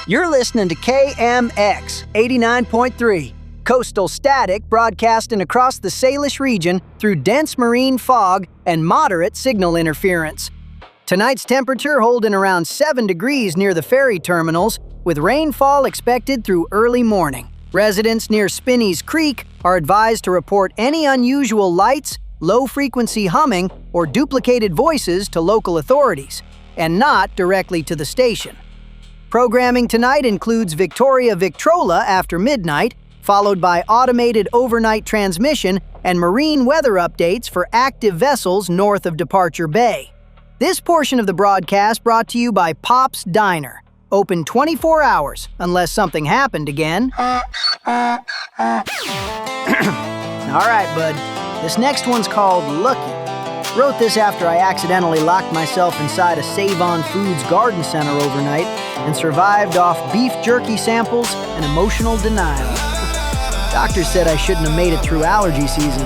You're listening to KMX 89.3, coastal static broadcasting across the Salish region through dense marine fog and moderate signal interference. Tonight's temperature holding around 7 degrees near the ferry terminals, with rainfall expected through early morning. Residents near Spinney's Creek are advised to report any unusual lights, low-frequency humming, or duplicated voices to local authorities, and not directly to the station. Programming tonight includes Victoria Victrola after midnight, followed by automated overnight transmission and marine weather updates for active vessels north of Departure Bay. This portion of the broadcast brought to you by Pop's Diner, open 24 hours unless something happened again. All right, bud. This next one's called Lucky. Wrote this after I accidentally locked myself inside a Save-On Foods garden center overnight and survived off beef jerky samples and emotional denial. Doctors said I shouldn't have made it through allergy season.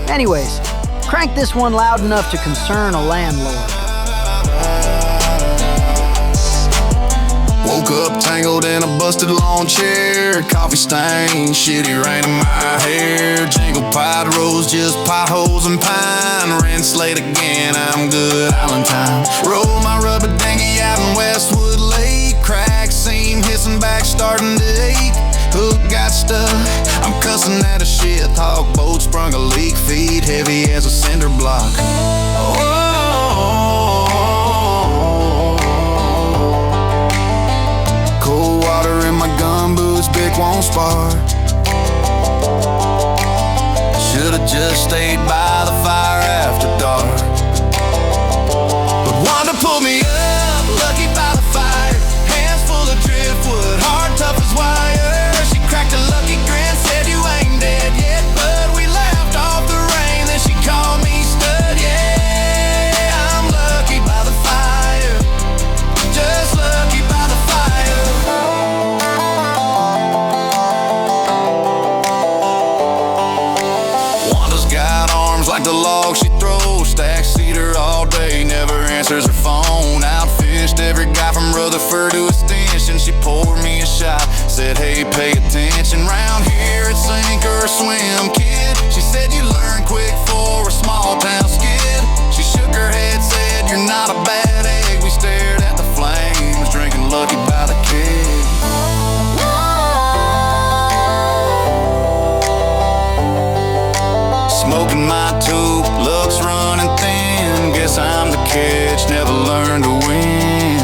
Anyways, crank this one loud enough to concern a landlord. Woke up tangled in a busted lawn chair, coffee stain, shitty rain in my hair, jingle pied rose, just potholes and pine, rinse late again, I'm good, island time. Roll my rubber dinghy out in Westwood Lake, crack seam hissing back, starting to ache. Hook got stuck, I'm cussing at a shit hawk, boat sprung a leak, feet heavy as a cinder block. Cold water in my gum boots, Bic won't spark. Should've just stayed by the fire after dark. But Wanda pulled me up, lucky by the fire. Hands full of driftwood, heart tough as wire. She cracked a lucky grin, said you ain't dead yet. But we laughed off the rain, then she called me stud. Yeah, I'm lucky by the fire, just lucky by the fire. Wanda's got arms like the log she throws, stacked cedar all day, never answers her phone. Outfished every guy from Rutherford to Extension. She poured me a shot, said hey, pay attention. Round here it's sink or swim, kid. She said you learn quick for a small town skid. She shook her head, said you're not a bad egg. We stared at the flames, drinking lucky by the keg. Smoking my tube, looks running thin. Guess I'm the catch, never learned to win.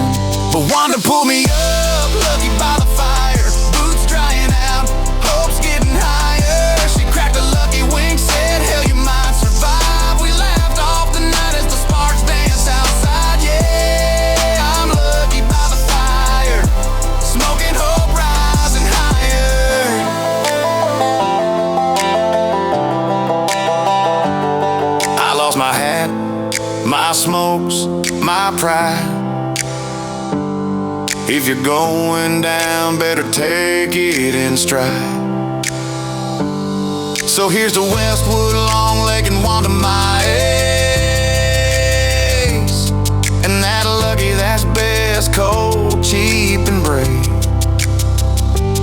But Wanda pulled me up, lucky by the fire. Boots drying out, hopes getting higher. She cracked a lucky wink, said hell you might survive. We laughed off the night as the sparks danced outside. Yeah, I'm lucky by the fire, smoking hope rising higher. I lost my hat, my smokes, my pride. If you're going down, better take it in stride. So here's to Westwood, Long Lake, and Wanda, my ace. And that lucky, that's best, cold, cheap, and brave.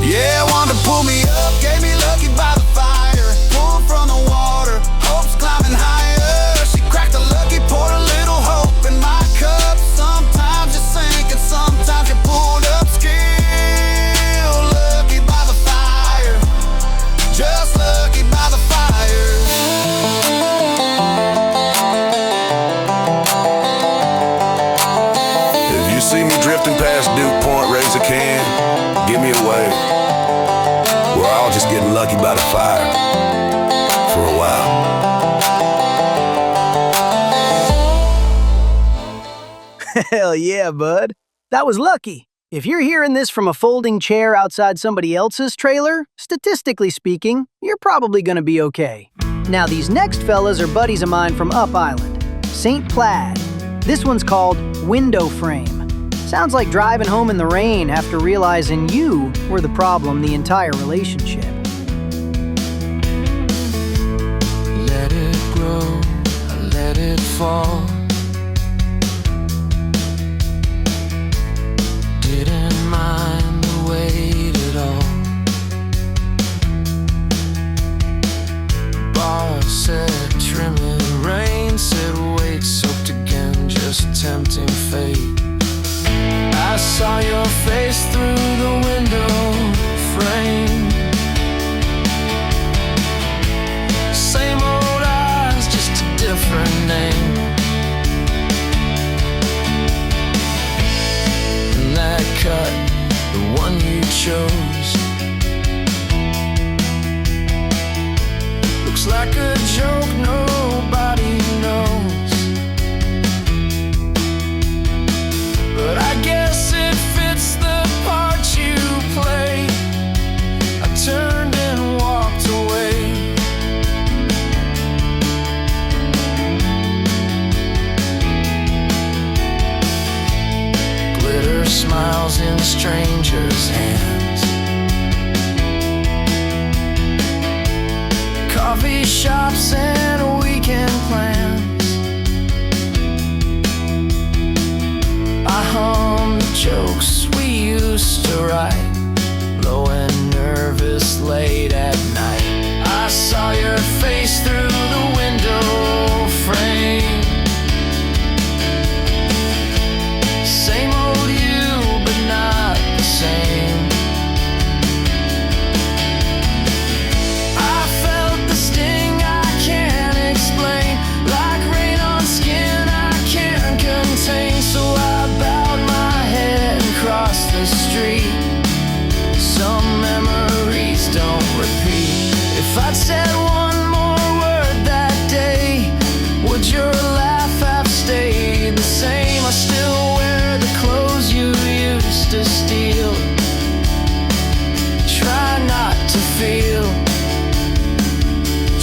Yeah, Wanda pulled me up, gave me lucky by the fire. Pulled from the water, hopes climbing higher. She cracked a lucky, poured a little hope in my cup. Sometimes you sink and sometimes you pulled up skill. Lucky by the fire, just lucky by the fire. If you see me drifting past Duke Point, raise a can, give me a wave. We're all just getting lucky by the fire for a while. Hell yeah, bud. That was lucky. If you're hearing this from a folding chair outside somebody else's trailer, statistically speaking, you're probably gonna be okay. Now these next fellas are buddies of mine from Up Island, St. Plaid. This one's called Window Frame. Sounds like driving home in the rain after realizing you were the problem the entire relationship. Let it grow, let it fall. Didn't mind tempting fate. I saw your face through the window frame. Same old eyes, just a different name. And that cut, the one you chose, looks like a joke nobody knows. But I guess it fits the part you play. I turned and walked away. Glitter smiles in strangers' hands. Coffee shops and weekend plans. I hum the jokes we used to write, low and nervous late at night. I saw your face through the window frame. Same old you, but not the same. I felt the sting I can't explain, like rain on skin I can't contain. So I bowed my head and crossed the street. Some memories don't repeat. If I'd said one more word that day, would your laugh have stayed the same? I still wear the clothes you used to steal. Try not to feel.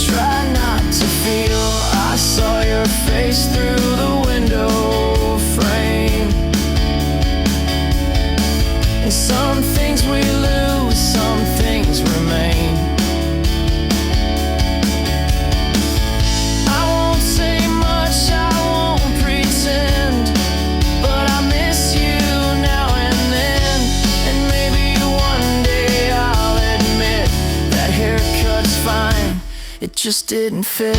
Try not to feel. I saw your face through the window frame. And some things we lose, some things remain. I won't say much, I won't pretend, but I miss you now and then. And maybe one day I'll admit that haircut's fine, it just didn't fit.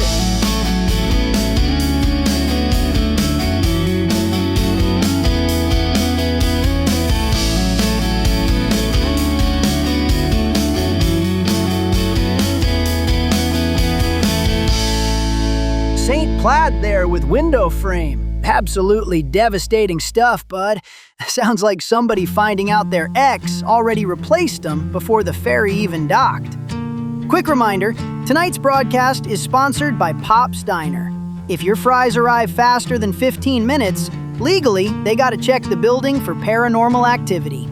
St. Plaid there with Window Frame. Absolutely devastating stuff, bud. Sounds like somebody finding out their ex already replaced them before the ferry even docked. Quick reminder, tonight's broadcast is sponsored by Pop's Diner. If your fries arrive faster than 15 minutes, legally, they gotta check the building for paranormal activity.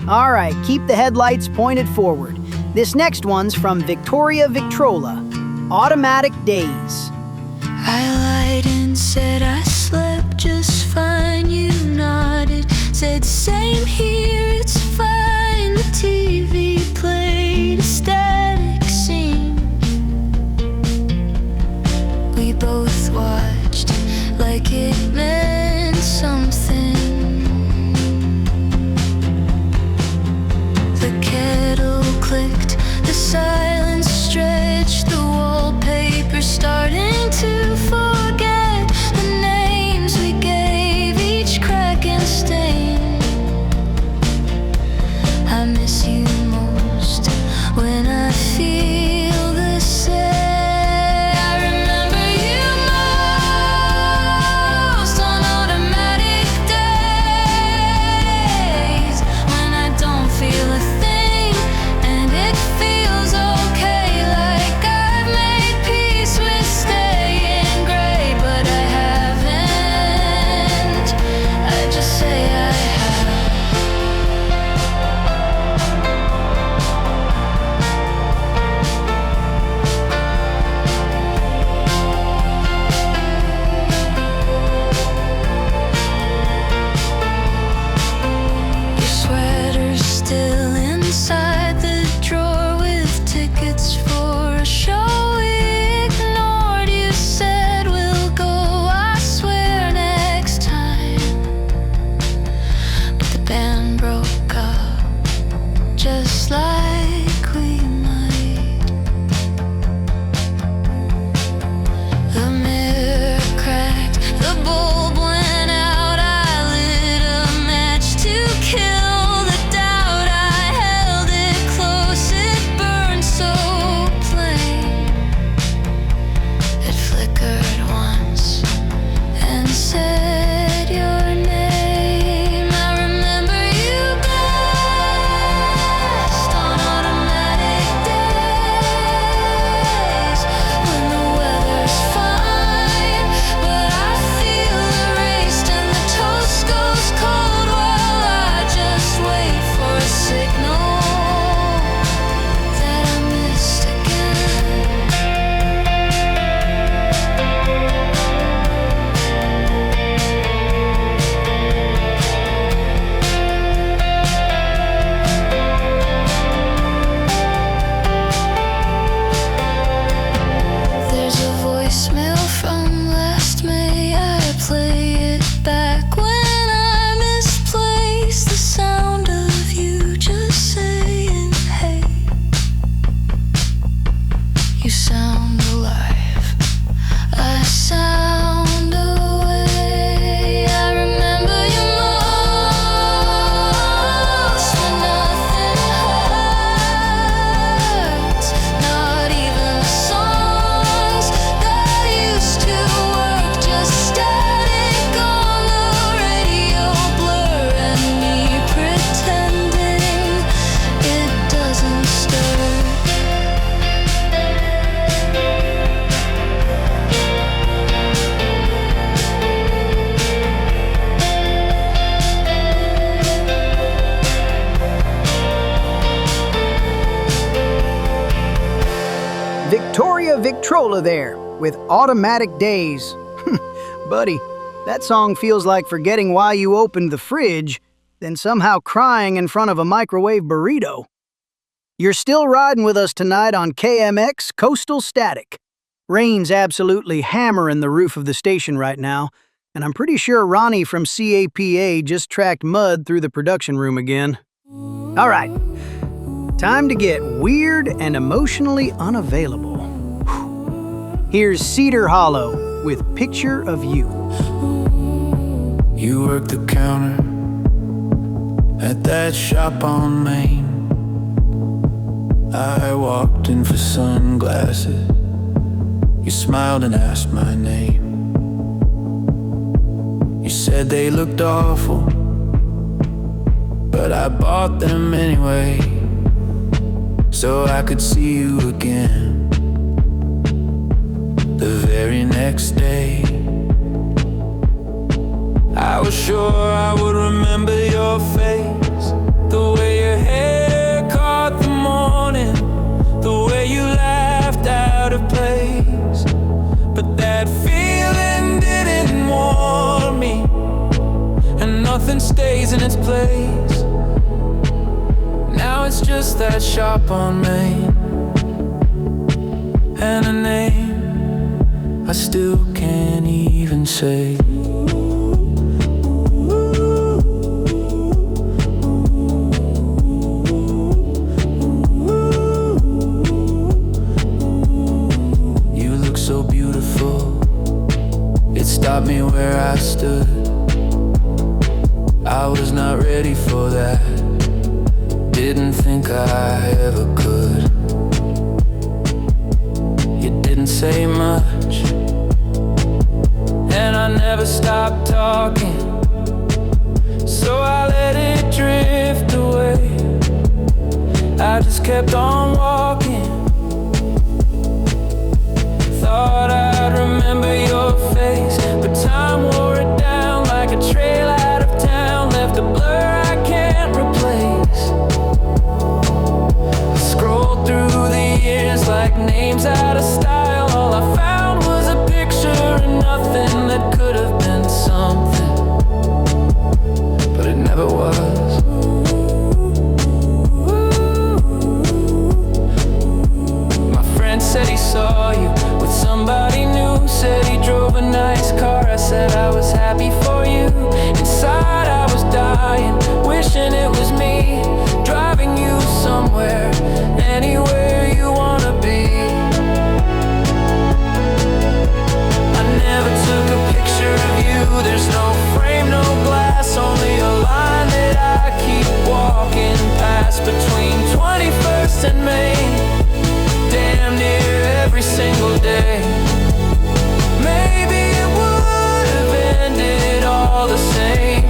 Alright, keep the headlights pointed forward. This next one's from Victoria Victrola, Automatic Days. I lied and said I slept just fine. You nodded, said same here, it's fine. The TV played a static scene. We both watched like it meant something. The kettle clicked, the silence stretched, the wallpaper starting to forget the names we gave. Victrola there with Automatic Days. Buddy, that song feels like forgetting why you opened the fridge, then somehow crying in front of a microwave burrito. You're still riding with us tonight on KMX Coastal Static. Rain's absolutely hammering the roof of the station right now, and I'm pretty sure Ronnie from CAPA just tracked mud through the production room again. All right, time to get weird and emotionally unavailable. Here's Cedar Hollow with Picture of You. You work the counter at that shop on Main. I walked in for sunglasses. You smiled and asked my name. You said they looked awful, but I bought them anyway, so I could see you again. The very next day, I was sure I would remember your face, the way your hair caught the morning, the way you laughed out of place. But that feeling didn't warm me, and nothing stays in its place. Now it's just that shop on Main, and a name I still can't even say. Stopped me where I stood. I was not ready for that. Didn't think I ever could. You didn't say much, and I never stopped talking, so I let it drift away. I just kept on walking. Thought I'd remember your face, but time wore it down like a trail out of town, left a blur I can't replace. I scrolled through the years like names out of style. All I found was a picture and nothing that could have been something, but it never was. My friend said he saw you with somebody new, said he drove a nice car. I said I was happy for you. Inside I was dying, wishing it was me, driving you somewhere, anywhere you wanna be. I never took a picture of you. There's no frame, no glass, only a line that I keep walking past between 21st and Main, damn near every single day. Maybe it would have ended all the same.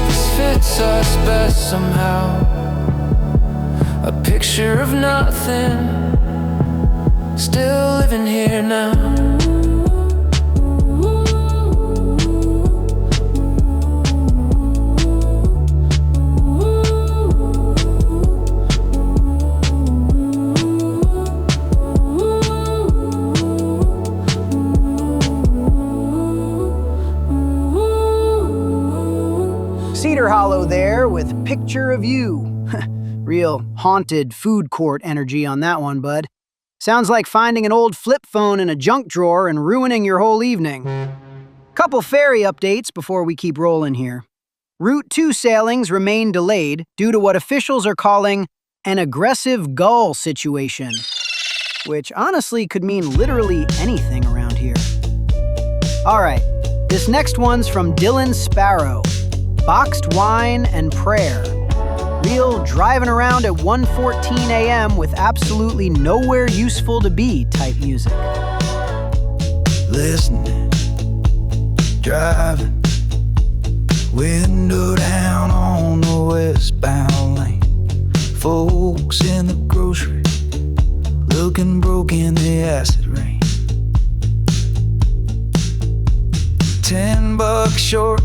This fits us best somehow. A picture of nothing, still living here now. Cedar Hollow there with Picture of You. Real haunted food court energy on that one, bud. Sounds like finding an old flip phone in a junk drawer and ruining your whole evening. Couple ferry updates before we keep rolling here. Route 2 sailings remain delayed due to what officials are calling an aggressive gull situation, which honestly could mean literally anything around here. All right, this next one's from Dylan Sparrow. Boxed wine and prayer. Real driving around at 1:14 a.m. with absolutely nowhere useful to be type music. Listening, driving, window down on the westbound lane. Folks in the grocery, looking broke in the acid rain. $10 short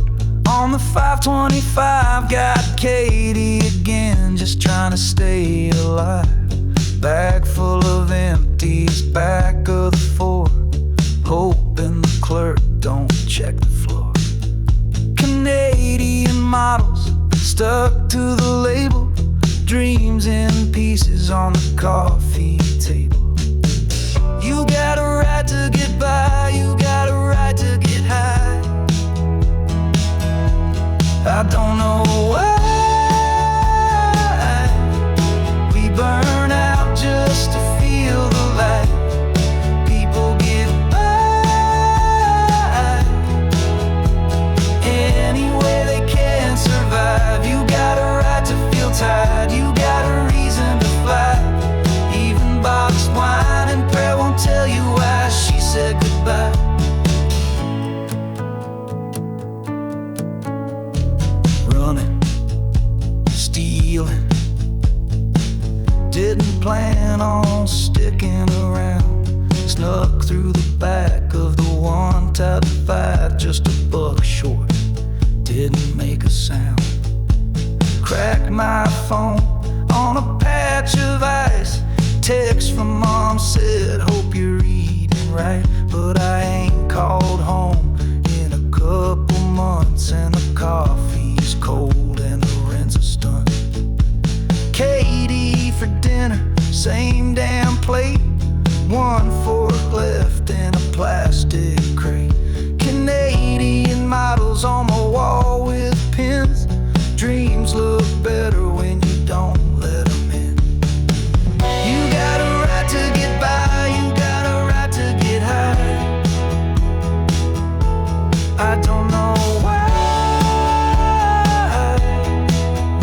on the 525, got Katie again, just trying to stay alive. Bag full of empty empties back of the four, hoping the clerk don't check the floor. Canadian models stuck to the label, dreams in pieces on the coffee table. You got a right to get by, you got a right to get high. I don't know why we burn out just to feel the light. People get by any way they can survive. You got a right to feel tired, you got a reason to fly. Even boxed wine and prayer won't tell you why she said goodbye. Running, stealing, didn't plan on sticking around. Snuck through the back of the one tied to five, just a buck short, didn't make a sound. Cracked my phone on a patch of ice. Text from mom said, hope you're eating right. But I ain't called home in a couple months, and the coffee's cold and the rent's a stunt. Katie for dinner, same damn plate. One fork left in a plastic crate. Canadian models on the wall with pins. Dreams look better when you don't let them in. You got a right to get by, you got a right to get high. I don't know why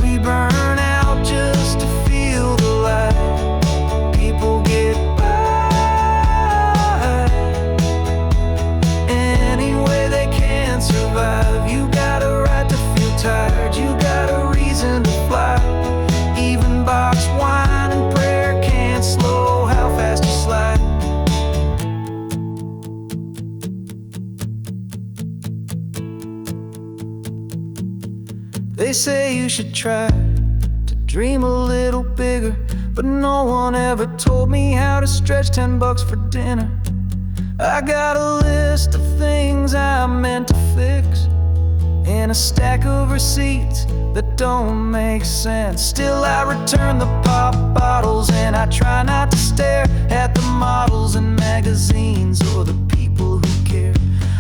we burn out just to feel the light. People get by any way they can survive. You got a right to feel tired, you got a reason to fly. Even boxed wine and prayer can't slow how fast you slide. They say you should try to dream a little bigger, but no one ever told me how to stretch $10 for dinner. I got a list of things I meant to fix, and a stack of receipts that don't make sense. Still I return the pop bottles, and I try not to stare at the models in magazines or the people who care.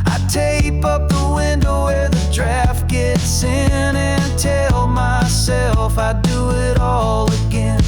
I tape up the window where the draft gets in, and tell myself I'd do it all again.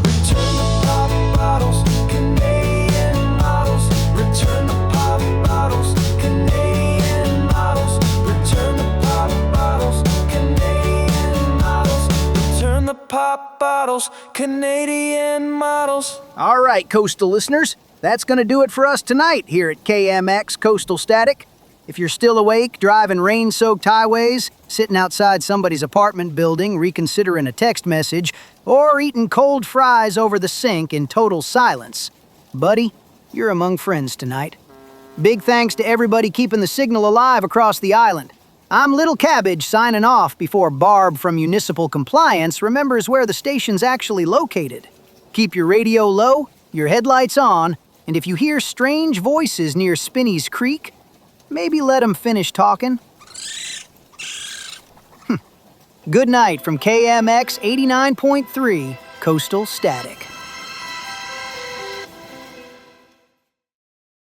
Return the pop bottles, Canadian models. Return the pop bottles, Canadian models. Return the pop bottles, Canadian models. Return the pop bottles, Canadian models. All right, coastal listeners, that's going to do it for us tonight here at KMX Coastal Static. If you're still awake, driving rain-soaked highways, sitting outside somebody's apartment building, reconsidering a text message, or eating cold fries over the sink in total silence, buddy, you're among friends tonight. Big thanks to everybody keeping the signal alive across the island. I'm Little Cabbage signing off before Barb from Municipal Compliance remembers where the station's actually located. Keep your radio low, your headlights on, and if you hear strange voices near Spinney's Creek, maybe let them finish talking. Good night from KMX 89.3 Coastal Static.